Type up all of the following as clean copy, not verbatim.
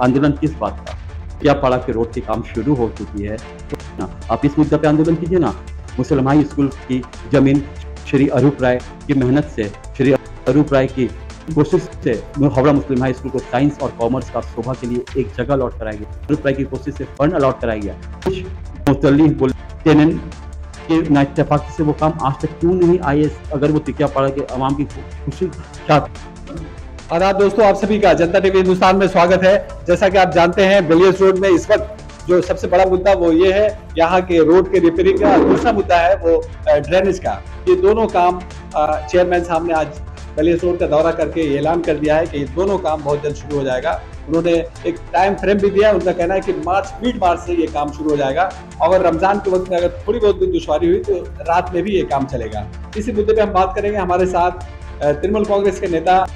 आंदोलन किस बात का? क्या पड़ा कि रोड की काम शुरू हो चुकी है, तो आप इस मुद्दे पे आंदोलन कीजिए ना। मुस्लिम हाई स्कूल की जमीन श्री अरूप राय की मेहनत से, श्री अरूप राय की कोशिश से हावड़ा मुस्लिम हाई स्कूल को साइंस और कॉमर्स का शोभा के लिए एक जगह अलॉट कराया गया। अरूप राय की कोशिश से फंड अलॉट कराया गया। कुछ मुतल्लिक बोलते के नाइतफाकी से वो काम आज तक क्यों नहीं आए, अगर वो टिकियापाड़ा के अवाम की खुशी क्या। आदाब दोस्तों, आप सभी का जनता टीवी हिंदुस्तान में स्वागत है। जैसा कि आप जानते हैं, बेलियस रोड में इस वक्त जो सबसे बड़ा मुद्दा वो ये है, यहाँ के रोड के रिपेयरिंग का। दूसरा मुद्दा है वो ड्रेनेज का। ये दोनों काम चेयरमैन साहब ने आज बेलियस रोड का दौरा करके ये ऐलान कर दिया है कि ये दोनों काम बहुत जल्द शुरू हो जाएगा। उन्होंने एक टाइम फ्रेम भी दिया। उनका कहना है कि मिड मार्च से ये काम शुरू हो जाएगा और रमजान के वक्त में अगर थोड़ी बहुत भी दुश्वारी हुई तो रात में भी ये काम चलेगा। इसी मुद्दे पे हम बात करेंगे। हमारे साथ तृणमूल कांग्रेस के नेता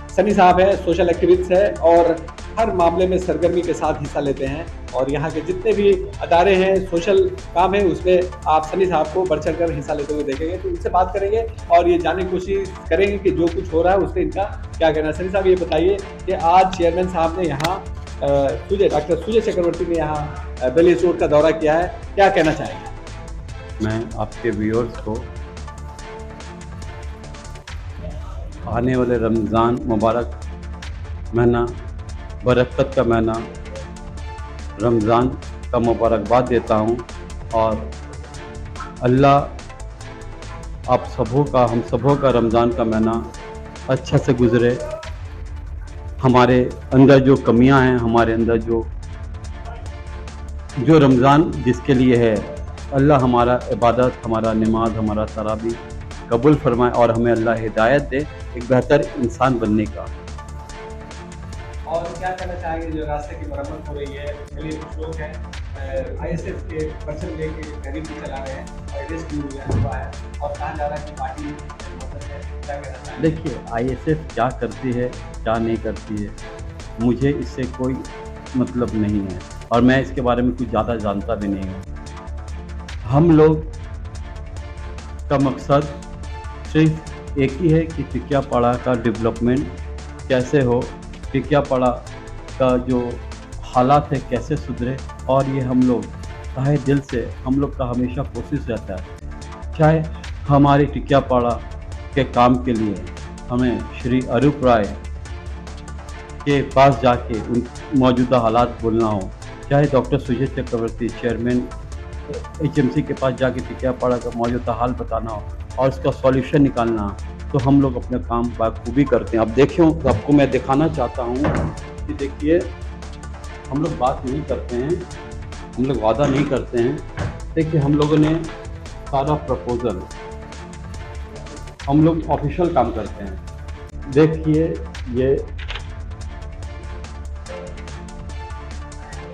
सनी साहब है, सोशल एक्टिविस्ट है और हर मामले में सरगर्मी के साथ हिस्सा लेते हैं और यहाँ के जितने भी अदारे हैं, सोशल काम है, उसमें आप सनी साहब को बढ़ चढ़ कर हिस्सा लेते हुए देखेंगे। तो उनसे बात करेंगे और ये जानने की कोशिश करेंगे कि जो कुछ हो रहा है उससे इनका क्या कहना है। सनी साहब, ये बताइए कि आज चेयरमैन साहब ने यहाँ डॉक्टर सुजय चक्रवर्ती ने यहाँ बेलियस रोड का दौरा किया है, क्या कहना चाहेंगे? मैं आपके व्यूअर्स को आने वाले रमज़ान मुबारक महीना, बरकत का महीना, रमज़ान का मुबारकबाद देता हूँ और अल्लाह आप सबों का, हम सबों का रमज़ान का महीना अच्छा से गुज़रे। हमारे अंदर जो कमियां हैं, हमारे अंदर जो रमज़ान जिसके लिए है, अल्लाह हमारा इबादत, हमारा नमाज, हमारा तरावी कबूल फरमाए और हमें अल्लाह हिदायत दे एक बेहतर इंसान बनने का। और क्या कहना चाहेंगे, जो रास्ते की मरम्मत हो रही है, उसके लिए कुछ लोग हैं आईएसएफ के पर्सन लेके गाड़ी भी चला रहे हैं और अरेस्ट भी हुआ है और कहा जा रहा है कि पार्टी है, क्या कहना चाहेंगे? देखिए, आईएसएफ क्या करती है क्या नहीं करती है, मुझे इससे कोई मतलब नहीं है और मैं इसके बारे में कुछ ज़्यादा जानता भी नहीं हूँ। हम लोग का मकसद सिर्फ एक ही है कि टिकियापाड़ा का डेवलपमेंट कैसे हो, टिकियापाड़ा का जो हालात है कैसे सुधरे, और ये हम लोग तहे दिल से, हम लोग का हमेशा कोशिश रहता है चाहे हमारे टिकियापाड़ा के काम के लिए हमें श्री अरूप राय के पास जाके उन मौजूदा हालात बोलना हो, चाहे डॉक्टर सुजय चक्रवर्ती चेयरमैन एचएमसी के पास जाके टिकियापाड़ा का मौजूदा हाल बताना हो और उसका सॉल्यूशन निकालना, तो हम लोग अपना काम बाखूबी करते हैं। अब देखिए, आपको मैं दिखाना चाहता हूँ कि देखिए, हम लोग बात नहीं करते हैं, हम लोग वादा नहीं करते हैं। देखिए, हम लोगों ने सारा प्रपोजल, हम लोग ऑफिशियल काम करते हैं। देखिए,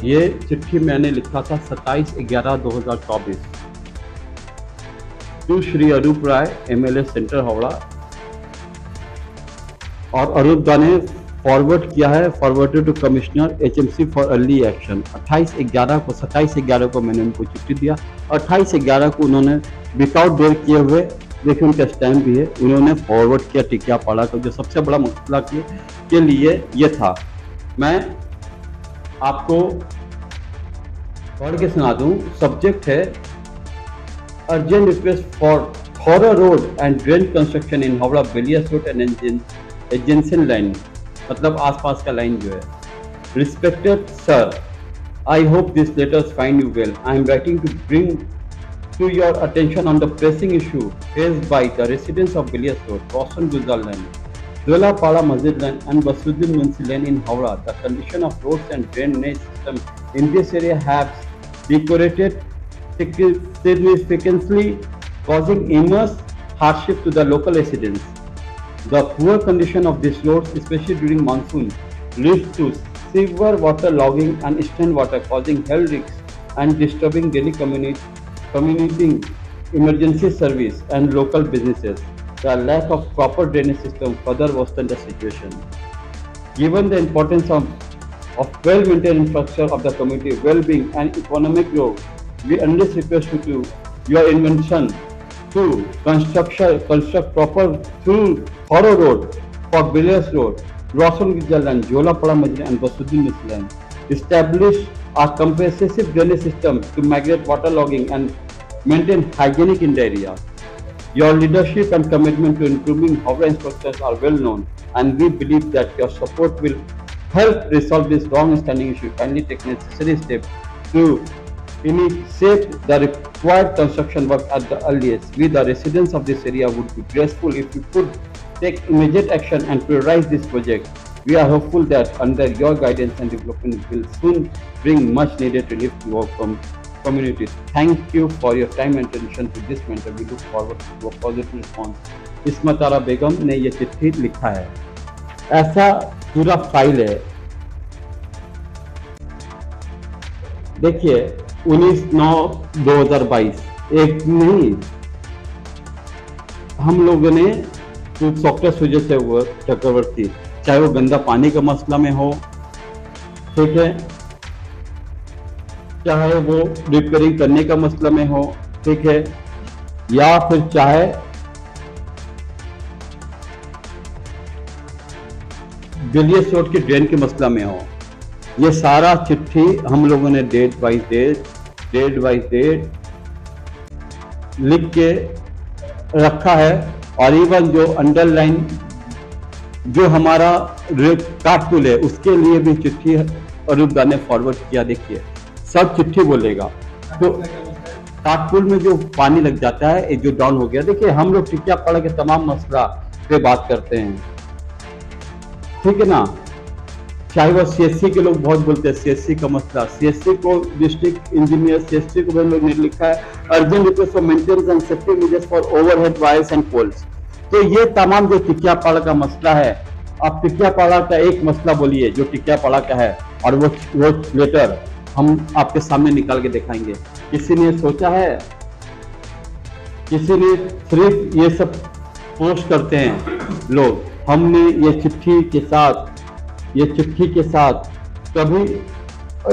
ये चिट्ठी मैंने लिखा था 27/11/2024 to Shri Arup Roy MLA centre Howrah, और अरूप दा ने फॉरवर्ड किया है, forwarded to commissioner HMC for early action. 27/11 को मैंने उनको चिट्ठी दिया। 28/11 को उन्होंने विदाउट देर किए हुए, देखिए उनका स्टैम्प भी है, उन्होंने फॉरवर्ड किया टिकियापाड़ा का जो सबसे बड़ा मसला के लिए ये था। मैं आपको पढ़ के सुना दूं। सब्जेक्ट है urgent request for thorough road and drain construction in Howrah Belilious road and एजेंसन लाइन, मतलब आसपास का लाइन जो है। Respected sir, I hope this letters find you well. I am writing to bring to your attention on the pressing issue faced by the residents of Beलियस Road, Roशन Gulzar Lane, Dwelapada Masjid Lane and Basuddin Munshi Lane in Howrah. The condition of roads and drainage system in this area have deteriorated significantly, causing immense hardship to the local residents. The poor condition of these roads, especially during monsoon, leads to severe water logging and instant water, causing health risks and disturbing daily commuting emergency service and local businesses. The lack of proper drainage system further worsened the situation. Given the importance of well-maintained infrastructure of the community well-being and economic growth, we earnestly request you to your invention to construct proper through thorough road for Beलियस Road Rosengijal and Jolapara Majra and Basuddin Islam established a comprehensive drainage system to mitigate waterlogging and maintain hygienic in the area. Your leadership and commitment to improving harbor infrastructures are well known, and we believe that your support will help resolve this long-standing issue. Kindly take necessary steps to initiate the required construction work at the earliest. We, the residents of this area, would be grateful if you could take immediate action and prioritize this project. We are hopeful that under your guidance and development will soon bring much needed relief to our community. Thank you for your time and attention to this matter. We look forward to a positive response. इस्मत आरा बेगम ने ये चिट्ठी लिखा है। ऐसा पूरा file है। देखिए 19/9/2022 एक नहीं, हम लोगों ने डॉक्टर सुजय चक्रवर्ती, चाहे वो गंदा पानी का मसला में हो, ठीक है, चाहे वो रिपेयरिंग करने का मसला में हो, ठीक है, या फिर चाहे बेलियस रोड के ड्रेन के मसला में हो, ये सारा चिट्ठी हम लोगों ने डेट बाई डेट लिख के रखा है। और इवन जो अंडरलाइन जो हमारा काटपुल है उसके लिए भी चिट्ठी अरूप दा ने फॉरवर्ड किया। देखिए सब चिट्ठी बोलेगा। तो काटपुल में जो पानी लग जाता है, जो डाउन हो गया, देखिए हम लोग टिकियापाड़ा के तमाम मसला पे बात करते हैं, ठीक है ना। चाहे वो सीएससी के लोग बहुत बोलते हैं सीएससी का मसला, सीएससी को डिस्ट्रिक्ट इंजीनियर सीएससी को भी लोग ने लिखा है urgent request for maintenance and safety measures for overhead wires and poles. तो ये तमाम जो टिकियापाड़ा का मसला है, आप टिकियापाड़ा का एक मसला बोलिए जो टिकियापाड़ा का है, और वो लेटर हम आपके सामने निकाल के दिखाएंगे। किसी ने सोचा है, किसी ने सिर्फ ये सब पोस्ट करते हैं लोग। हमने ये चिट्ठी के साथ कभी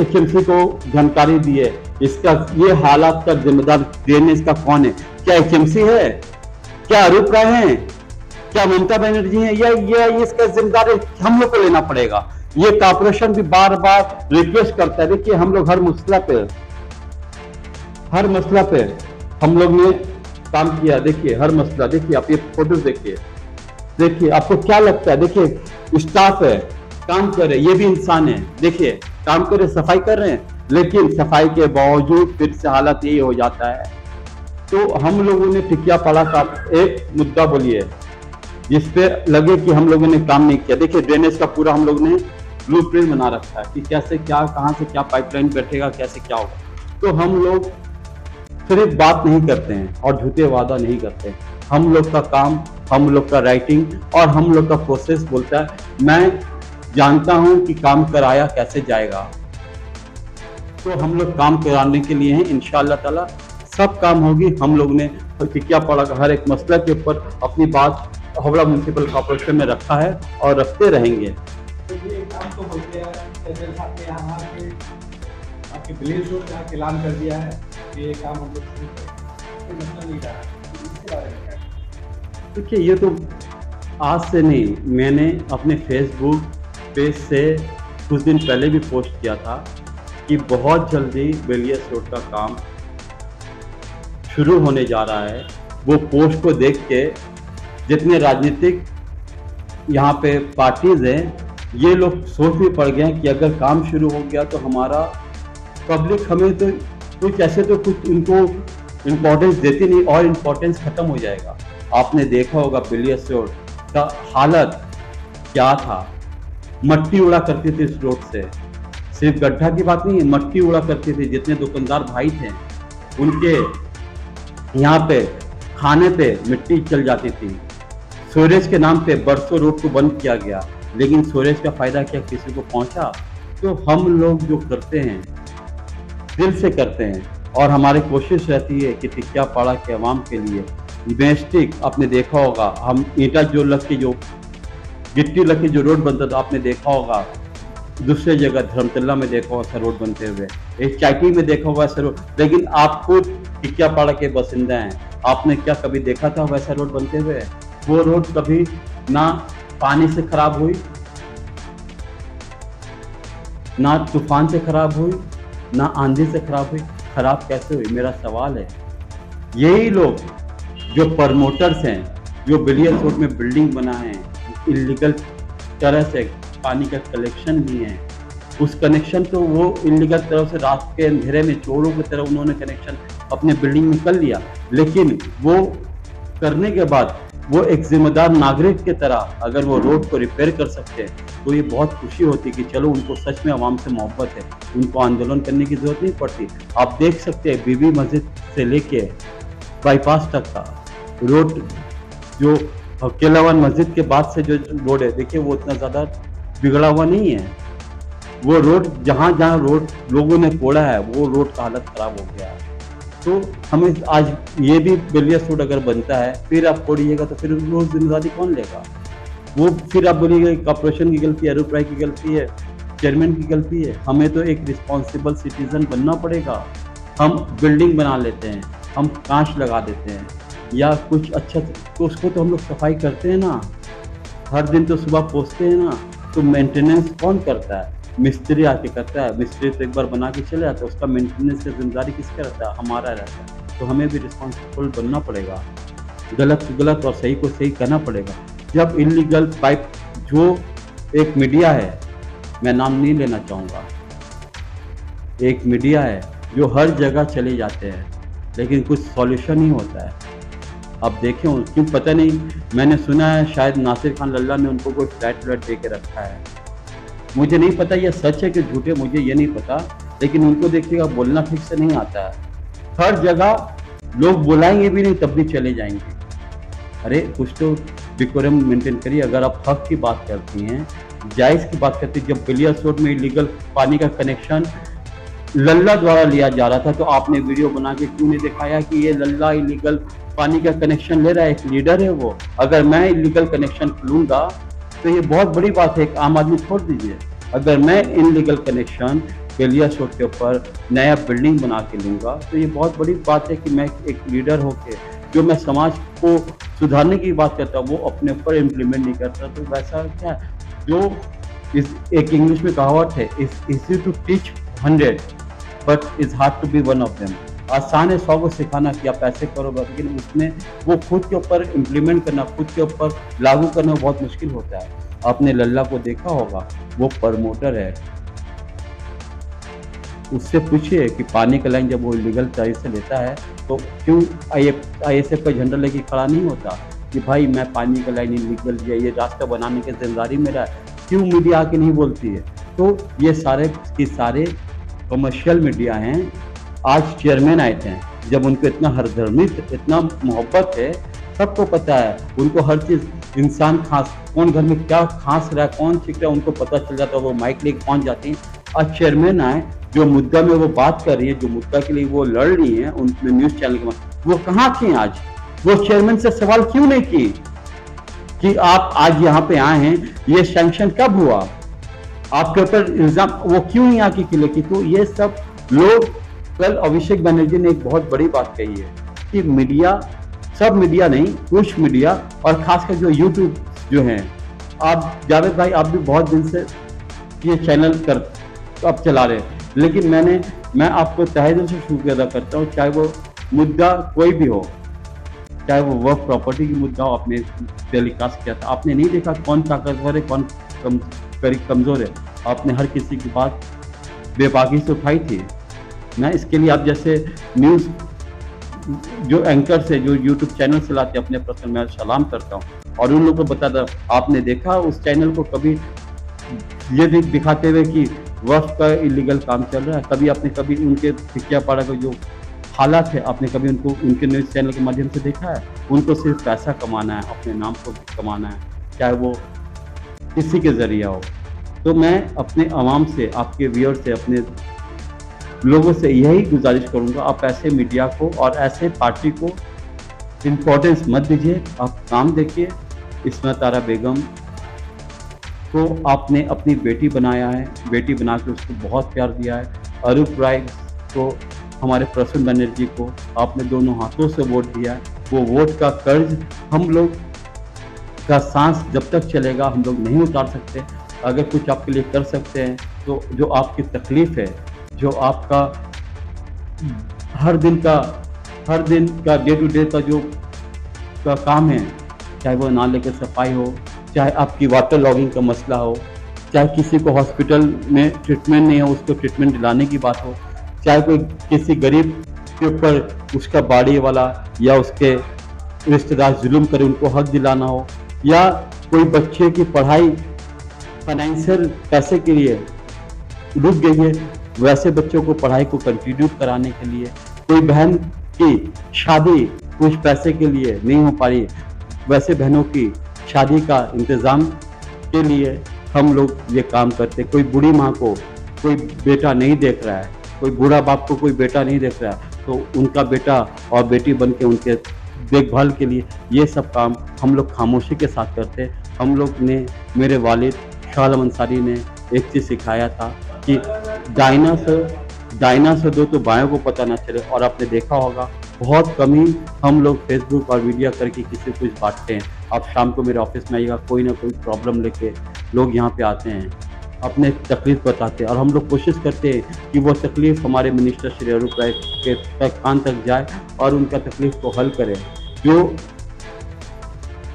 एचएमसी को जानकारी दी है। इसका ये हालात का जिम्मेदार देने इसका कौन है? क्या एचएमसी है? क्या अरूप राय है? क्या ममता बनर्जी है? या इसका जिम्मेदार हम लोग को लेना पड़ेगा। ये कॉर्पोरेशन भी बार बार रिक्वेस्ट करता है। देखिए हम लोग हर मसला पे हम लोग ने काम किया। देखिए हर मसला, देखिए आप ये फोटो देखिए आपको क्या लगता है? देखिए स्टाफ है, काम कर रहे, ये भी इंसान है। देखिए काम कर रहे, सफाई कर रहे हैं, लेकिन सफाई के बावजूद फिर से हालत यही हो जाता है। तो हम लोगों ने टिकियापाड़ा का एक मुद्दा बोलिए जिसपे लगे कि हम लोगों ने काम नहीं किया। देखिए ड्रेनेज का पूरा हम लोग ने ब्लूप्रिंट बना रखा है कि कैसे क्या, कहां से क्या पाइपलाइन बैठेगा, कैसे क्या होगा। तो हम लोग सिर्फ बात नहीं करते हैं और झूठे वादा नहीं करते। हम लोग का काम, हम लोग का राइटिंग और हम लोग का प्रोसेस बोलता है। मैं जानता हूं कि काम कराया कैसे जाएगा, तो हम लोग काम कराने के लिए हैं। इंशाअल्लाह ताला सब काम होगी। हम लोग ने टिकियापाड़ा का हर एक मसला के ऊपर अपनी बात हावड़ा म्युनिसिपल कॉर्पोरेशन में रखा है और रखते रहेंगे। तो ये काम तो हो गया है, जैसा आपके यहाँ आपके विलेज रोड का ऐलान कर दिया है कि ये काम हम लोग शुरू करेंगे, तो मसला नहीं रहा। इसके बारे में देखिए ये तो आज से नहीं, मैंने अपने फेसबुक पेज से कुछ दिन पहले भी पोस्ट किया था कि बहुत जल्दी बेलियस रोड का काम शुरू होने जा रहा है। वो पोस्ट को देख के जितने राजनीतिक यहाँ पे पार्टीज हैं, ये लोग सोच भी पड़ गए हैं कि अगर काम शुरू हो गया तो हमारा पब्लिक हमें तो कुछ ऐसे तो कुछ इनको इम्पोर्टेंस देती नहीं और इम्पोर्टेंस खत्म हो जाएगा। आपने देखा होगा बेलियस रोड का हालत क्या था। मट्टी उड़ा करती थी इस रोड से, सिर्फ गड्ढा की बात नहीं है, मट्टी उड़ा करती थी। जितने दुकानदार भाई थे उनके यहाँ पे खाने पे मिट्टी चल जाती थी। सीवरेज के नाम पे बरसों रोड को बंद किया गया, लेकिन सीवरेज का फायदा क्या किसी को पहुंचा? तो हम लोग जो करते हैं दिल से करते हैं और हमारी कोशिश रहती है कि टिकियापाड़ा के अवाम के लिए डोमेस्टिक, आपने देखा होगा हम ईंटा जो लग के जो गिट्टी लग के जो रोड बनता था, आपने देखा होगा दूसरे जगह धर्मतला में देखा होगा ऐसा रोड बनते हुए, एक चाइटी में देखा होगा ऐसा रोड। लेकिन आप खुद टिकियापाड़ा के बासिंदा हैं, आपने क्या कभी देखा था वैसा रोड बनते हुए? वो रोड कभी ना पानी से खराब हुई, ना तूफान से खराब हुई, ना आंधी से खराब हुई। खराब कैसे हुई, मेरा सवाल है। यही लोग जो प्रमोटर्स हैं, जो बिलियर्स रोड में बिल्डिंग बनाए हैं, इलीगल तरह से पानी का कलेक्शन भी है, उस कनेक्शन तो वो इलीगल तरह से रात के अंधेरे में चोरों की तरह उन्होंने कनेक्शन अपने बिल्डिंग में कर लिया। लेकिन वो करने के बाद वो एक जिम्मेदार नागरिक की तरह अगर वो रोड को रिपेयर कर सकते हैं तो ये बहुत खुशी होती कि चलो उनको सच में आवाम से मोहब्बत है, उनको आंदोलन करने की जरूरत नहीं पड़ती। आप देख सकते हैं बीबी मस्जिद से लेके बाईपास तक का रोड, जो केलावन मस्जिद के बाद से जो रोड है, देखिए वो इतना ज़्यादा बिगड़ा हुआ नहीं है। वो रोड जहाँ जहाँ रोड लोगों ने तोड़ा है वो रोड का हालत खराब हो गया है। तो हमें आज ये भी बिलियर्स रोड अगर बनता है फिर आप तोड़िएगा तो फिर वो जिम्मेदारी कौन लेगा? वो फिर आप बोलिएगा कॉर्पोरेशन की गलती है, अरूप राय की गलती है, चेयरमैन की गलती है। हमें तो एक रिस्पॉन्सिबल सिटीजन बनना पड़ेगा। हम बिल्डिंग बना लेते हैं, हम कांच लगा देते हैं या कुछ अच्छा, तो उसको तो हम लोग सफाई करते हैं ना, हर दिन तो सुबह पोंछते हैं ना। तो मेंटेनेंस कौन करता है? मिस्त्री आके करता है। मिस्त्री तो एक बार बना के चले जाता है, उसका मेंटेनेंस की जिम्मेदारी किसका रहता है? हमारा रहता है। तो हमें भी रिस्पॉन्सिबल बनना पड़ेगा, गलत को गलत और सही को सही कहना पड़ेगा। जब इलीगल पाइप, जो एक मीडिया है, मैं नाम नहीं लेना चाहूँगा, एक मीडिया है जो हर जगह चले जाते हैं लेकिन कुछ सॉल्यूशन नहीं होता है। अब देखें क्यों पता नहीं, मैंने सुना है शायद नासिर खान लल्ला ने उनको कोई फ्लैट व्लैट दे के रखा है। मुझे नहीं पता ये सच है कि झूठ है, मुझे ये नहीं पता, लेकिन उनको देखिएगा बोलना ठीक से नहीं आता है। हर जगह लोग बुलाएंगे भी नहीं तब भी चले जाएंगे। अरे कुछ तो डिकोरम मेंटेन करिए। अगर आप हक की बात करती हैं, जायज़ की बात करती हैं, जब बिलियर्स रोड में इलीगल पानी का कनेक्शन लल्ला द्वारा लिया जा रहा था तो आपने वीडियो बना के क्यों नहीं दिखाया कि ये लल्ला इलीगल पानी का कनेक्शन ले रहा है? एक लीडर है वो। अगर मैं इलीगल कनेक्शन लूंगा तो ये बहुत बड़ी बात है। एक आम आदमी छोड़ दीजिए, अगर मैं इनलीगल कनेक्शन बिलियर्स रोड के ऊपर नया बिल्डिंग बना के लूंगा तो ये बहुत बड़ी बात है कि मैं एक लीडर होके जो मैं समाज को सुधारने की बात करता हूँ वो अपने ऊपर इम्प्लीमेंट नहीं करता। तो वैसा क्या, जो एक इंग्लिश में कहावत है, it's easy to teach 100 but it's hard to be one of them. आसान है 100 को सिखाना कि आप ऐसे करोगे, लेकिन उसमें वो खुद के ऊपर इम्प्लीमेंट करना, खुद के ऊपर लागू करना बहुत मुश्किल होता है। आपने लल्ला को देखा होगा, वो प्रमोटर है, उससे पूछिए कि पानी का लाइन जब वो इलीगल तरीके से लेता है तो क्यों ISF का झंडा लेके खड़ा नहीं होता कि भाई मैं पानी का लाइन इलीगल दिया, ये रास्ता बनाने की जिम्मेदारी मेरा है? क्यों मीडिया आके नहीं बोलती है? तो ये सारे के सारे कमर्शियल मीडिया हैं। आज चेयरमैन आए थे, जब उनको इतना हरदर्मी, इतना मोहब्बत है, सबको पता है, उनको हर चीज़, इंसान खांस, कौन घर में क्या खांस रहा है, कौन छिक रहा है, उनको पता चल जाता है, वो माइक लेके पहुंच जाती हैं। आज चेयरमैन आए, जो मुद्दा में वो बात कर रही है, जो मुद्दा के लिए वो लड़ रही है, उनमें न्यूज़ चैनल के बाद वो कहाँ थी आज? वो चेयरमैन से सवाल क्यों नहीं की कि आप आज यहाँ पे आए हैं, ये सैंक्शन कब हुआ, आपके ऊपर इल्जाम, वो क्यों नहीं आके किले की? तो ये सब लोग, कल अभिषेक बनर्जी ने एक बहुत बड़ी बात कही है कि मीडिया, सब मीडिया नहीं, कुछ मीडिया और खासकर जो यूट्यूब जो हैं, आप जावेद भाई आप भी बहुत दिन से ये चैनल कर आप चला रहे हैं, लेकिन मैं आपको तहे दिल से शुक्रिया अदा करता हूँ। चाहे वो मुद्दा कोई भी हो, चाहे वो वर्क प्रॉपर्टी की मुद्दा हो, आपने टेलीकास्ट किया था, आपने नहीं देखा कौन ताकतवर है कौन कमज़ोर है, आपने हर किसी की बात बेबाकी से उठाई थी। मैं इसके लिए आप जैसे न्यूज़ जो एंकर से, जो यूट्यूब चैनल चलाते अपने पर्सन, मैं सलाम करता हूँ और उन लोगों को बताता। आपने देखा उस चैनल को कभी ये दिखाते हुए कि वक्फ का इलीगल काम चल रहा है? कभी आपने कभी उनके टिकियापाड़ा का जो हालात है, आपने कभी उनको उनके न्यूज़ चैनल के माध्यम से देखा है? उनको सिर्फ पैसा कमाना है, अपने नाम को कमाना है, चाहे वो किसी के ज़रिए हो। तो मैं अपने आवाम से, आपके व्यूअर से, अपने लोगों से यही गुजारिश करूंगा, आप ऐसे मीडिया को और ऐसे पार्टी को इम्पोर्टेंस मत दीजिए। आप काम देखिए, इस्मत आरा बेगम को आपने अपनी बेटी बनाया है, बेटी बना के उसको बहुत प्यार दिया है। अरूप राय को, हमारे प्रसून बनर्जी को आपने दोनों हाथों से वोट दिया है। वो वोट का कर्ज हम लोग का सांस जब तक चलेगा हम लोग नहीं उतार सकते। अगर कुछ आपके लिए कर सकते हैं तो जो आपकी तकलीफ़ है, जो आपका हर दिन का डे टू डे का जो का काम है, चाहे वो नाले की सफाई हो, चाहे आपकी वाटर लॉगिंग का मसला हो, चाहे किसी को हॉस्पिटल में ट्रीटमेंट नहीं हो उसको ट्रीटमेंट दिलाने की बात हो, चाहे कोई किसी गरीब के ऊपर उसका बाड़ी वाला या उसके रिश्तेदार जुल्म करे उनको हक दिलाना हो, या कोई बच्चे की पढ़ाई फाइनेंशियल पैसे के लिए रुक गई है, वैसे बच्चों को पढ़ाई को कंटिन्यू कराने के लिए, कोई बहन की शादी कुछ पैसे के लिए नहीं हो पा रही, वैसे बहनों की शादी का इंतज़ाम के लिए हम लोग ये काम करते। कोई बूढ़ी माँ को कोई बेटा नहीं देख रहा है, कोई बूढ़ा बाप को कोई बेटा नहीं देख रहा है, तो उनका बेटा और बेटी बन के उनके देखभाल के लिए ये सब काम हम लोग खामोशी के साथ करते। हम लोग ने, मेरे वालिद शाह आलम अंसारी ने एक चीज़ सिखाया था कि दाहिना से दो तो बायों को पता ना चले। और आपने देखा होगा बहुत कम ही हम लोग फेसबुक और मीडिया करके किसी को कुछ बांटते हैं। आप शाम को मेरे ऑफिस में आइएगा, कोई ना कोई प्रॉब्लम लेके लोग यहाँ पे आते हैं, अपने तकलीफ़ बताते हैं, और हम लोग कोशिश करते हैं कि वो तकलीफ़ हमारे मिनिस्टर श्री अरूप राय के कान तक जाए और उनका तकलीफ़ को हल करें। जो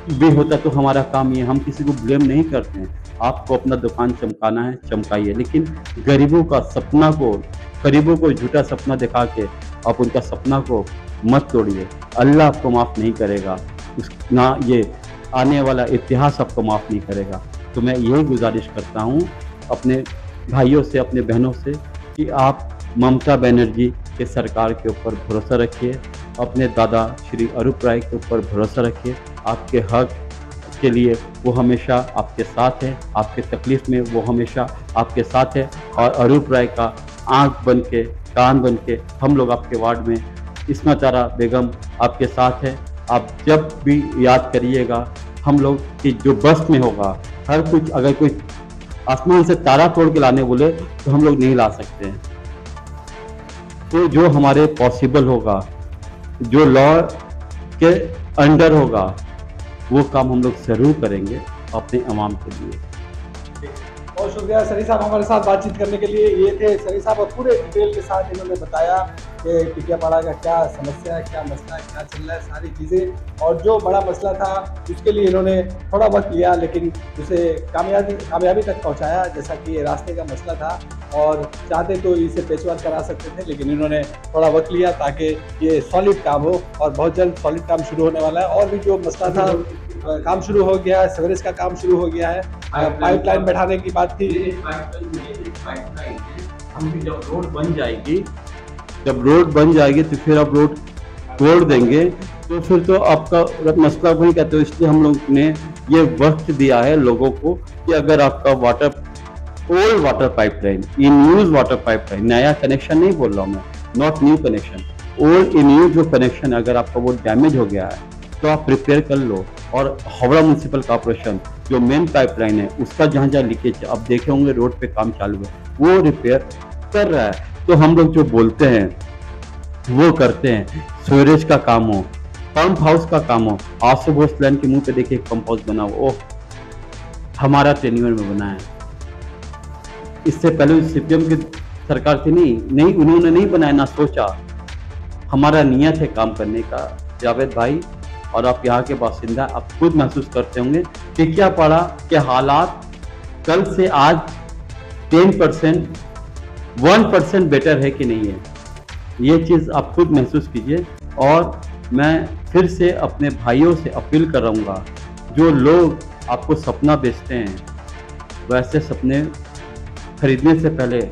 भी होता तो हमारा काम ये, हम किसी को ब्लेम नहीं करते हैं। आपको अपना दुकान चमकाना है, चमकाइए, लेकिन गरीबों का सपना को, गरीबों को झूठा सपना दिखा के आप उनका सपना को मत तोड़िए। अल्लाह आपको माफ़ नहीं करेगा, ना ये आने वाला इतिहास आपको माफ़ नहीं करेगा। तो मैं यही गुजारिश करता हूँ अपने भाइयों से, अपने बहनों से, कि आप ममता बनर्जी के सरकार के ऊपर भरोसा रखिए, अपने दादा श्री अरूप राय के ऊपर भरोसा रखिए। आपके हक के लिए वो हमेशा आपके साथ है, आपके तकलीफ़ में वो हमेशा आपके साथ है। और अरूप राय का आँख बन के, कान बन के हम लोग आपके वार्ड में, इस्मत आरा बेगम आपके साथ है। आप जब भी याद करिएगा हम लोग कि जो बस में होगा, हर कुछ अगर कोई आसमान से तारा तोड़ के लाने बोले तो हम लोग नहीं ला सकते हैं। तो जो हमारे पॉसिबल होगा, जो लॉ के अंडर होगा, वो काम हम लोग ज़रूर करेंगे अपने अवाम के लिए। बहुत शुक्रिया सरी साहब हमारे साथ बातचीत करने के लिए। ये थे सरी साहब, और पूरे डिटेल के साथ इन्होंने बताया कि टिकियापाड़ा का क्या समस्या है, क्या मसला है, क्या चल रहा है, सारी चीज़ें। और जो बड़ा मसला था उसके लिए इन्होंने थोड़ा वक्त लिया, लेकिन उसे कामयाबी तक पहुंचाया। जैसा कि ये रास्ते का मसला था और चाहते तो इसे पेशवर करा सकते थे, लेकिन इन्होंने थोड़ा वक्त लिया ताकि ये सॉलिड काम हो, और बहुत जल्द सॉलिड काम शुरू होने वाला है। और भी जो मसला था काम शुरू हो गया है, सीवरेज का काम शुरू हो गया है, पाइपलाइन बैठाने की बात थी। हम भी जब रोड बन जाएगी तो फिर आप रोड तोड़ देंगे, तो फिर तो आपका मसला वही कहते हो। इसलिए हम लोग ने ये वक्त दिया है लोगों को कि अगर आपका old water pipeline, in use water pipeline, नया कनेक्शन नहीं बोल रहा हूँ मैं, not new connection, old in use जो कनेक्शन, अगर आपका वो डैमेज हो गया है तो आप रिपेयर कर लो। और हावड़ा म्यूनसिपल कॉर्पोरेशन जो मेन पाइपलाइन है उसका जहाँ जहाँ लीकेज अब देखे होंगे रोड पे काम चालू है, वो रिपेयर कर रहा है। तो हम लोग जो बोलते हैं वो करते हैं। सीवरेज का काम हो, पंप हाउस का काम हो, आज से घोष प्लान के मुंह पे देखिए पंप हाउस बना हुआ, ओह हमारा टेन्योर में बना है। इससे पहले सीपीएम की सरकार थी, नहीं उन्होंने नहीं बनाया, ना सोचा। हमारा नियत है काम करने का। जावेद भाई, और आप यहाँ के बासिंदा, आप खुद महसूस करते होंगे टिकियापाड़ा के हालात कल से आज 10%, 1% बेटर है कि नहीं है, ये चीज़ आप खुद महसूस कीजिए। और मैं फिर से अपने भाइयों से अपील करूँगा, जो लोग आपको सपना बेचते हैं, वैसे सपने खरीदने से पहले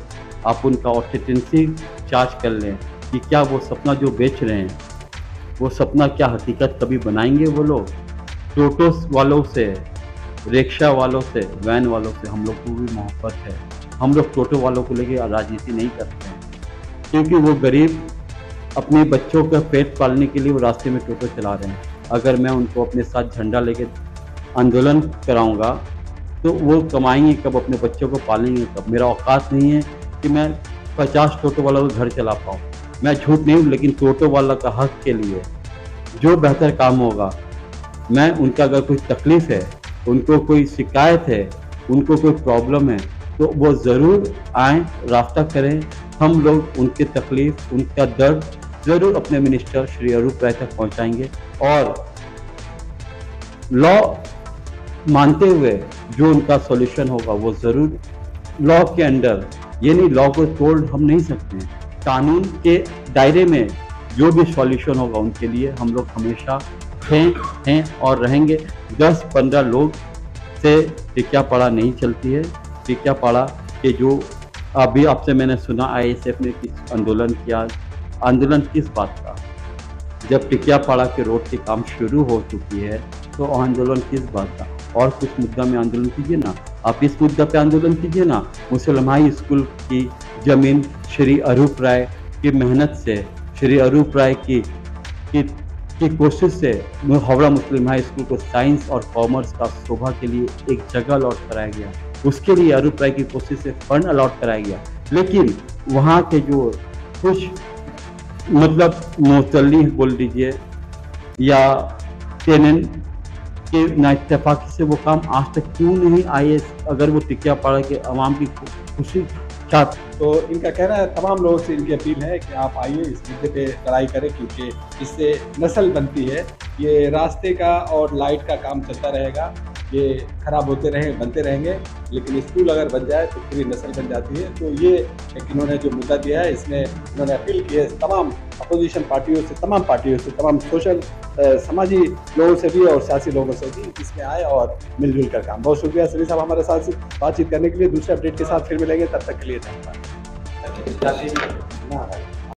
आप उनका ऑथेंटिसिटी जांच कर लें कि क्या वो सपना जो बेच रहे हैं, वो सपना क्या हकीकत कभी बनाएंगे वो लोग। टोटो वालों से, रिक्शा वालों से, वैन वालों से हम लोग को भी मोहब्बत है। हम लोग टोटो वालों को लेके राजनीति नहीं करते हैं, क्योंकि वो गरीब अपने बच्चों का पेट पालने के लिए वो रास्ते में टोटो चला रहे हैं। अगर मैं उनको अपने साथ झंडा लेके आंदोलन कराऊंगा तो वो कमाएंगे कब, अपने बच्चों को पालेंगे कब। मेरा औकात नहीं है कि मैं 50 टोटो वालों को घर चला पाऊँ। मैं झूठ नहीं हूँ, लेकिन टोटो वाला का हक के लिए जो बेहतर काम होगा, मैं उनका अगर कोई तकलीफ़ है, उनको कोई शिकायत है, उनको कोई प्रॉब्लम है, तो वो ज़रूर आएँ, राब्ता करें। हम लोग उनकी तकलीफ़, उनका दर्द ज़रूर अपने मिनिस्टर श्री अरूप राय तक पहुँचाएँगे और लॉ मानते हुए जो उनका सॉल्यूशन होगा वो ज़रूर लॉ के अंडर, ये नहीं लॉ को तोड़ हम नहीं सकते हैं। कानून के दायरे में जो भी सॉल्यूशन होगा उनके लिए हम लोग हमेशा हैं और रहेंगे। 10-15 लोग से टिकियापाड़ा नहीं चलती है। टिकियापाड़ा के जो अभी आपसे मैंने सुना ISF ने किस आंदोलन किया, आंदोलन किस बात का? जब टिकियापाड़ा के रोड के काम शुरू हो चुकी है तो आंदोलन किस बात का? और कुछ मुद्दा में आंदोलन कीजिए ना, आप इस मुद्दा पे आंदोलन कीजिए ना। मुस्लिम हाई स्कूल की ज़मीन श्री अरूप राय की मेहनत से, श्री अरूप राय की कोशिश से हावड़ा मुस्लिम हाई स्कूल को साइंस और कॉमर्स का शोभा के लिए एक जगह अलॉट कराया गया। उसके लिए अरूप राय की कोशिश से फंड अलॉट कराया गया। लेकिन वहाँ के जो कुछ मतलब मोतल्ली बोल दीजिए या टेनेंट के नाइतफाकी से वो काम आज तक क्यों नहीं आए? अगर वो टिकियापाड़ा के अवाम की खुशी चाहते तो इनका कहना है, तमाम लोगों से इनकी अपील है कि आप आइए, इस मुद्दे पे लड़ाई करें, क्योंकि इससे नस्ल बनती है। ये रास्ते का और लाइट का काम चलता रहेगा, ये खराब होते बनते रहेंगे, लेकिन स्कूल अगर बन जाए तो पूरी नस्ल बन जाती है। तो ये इन्होंने जो मुद्दा दिया है, इसमें इन्होंने अपील की है तमाम अपोजिशन पार्टियों से, तमाम सोशल समाजी लोगों से भी और सियासी लोगों से भी इसमें आए और मिलजुल कर काम। बहुत शुक्रिया सलीम साहब हमारे साथ बातचीत करने के लिए। दूसरे अपडेट के साथ फिर मिलेंगे, तब तक के लिए धन्यवाद।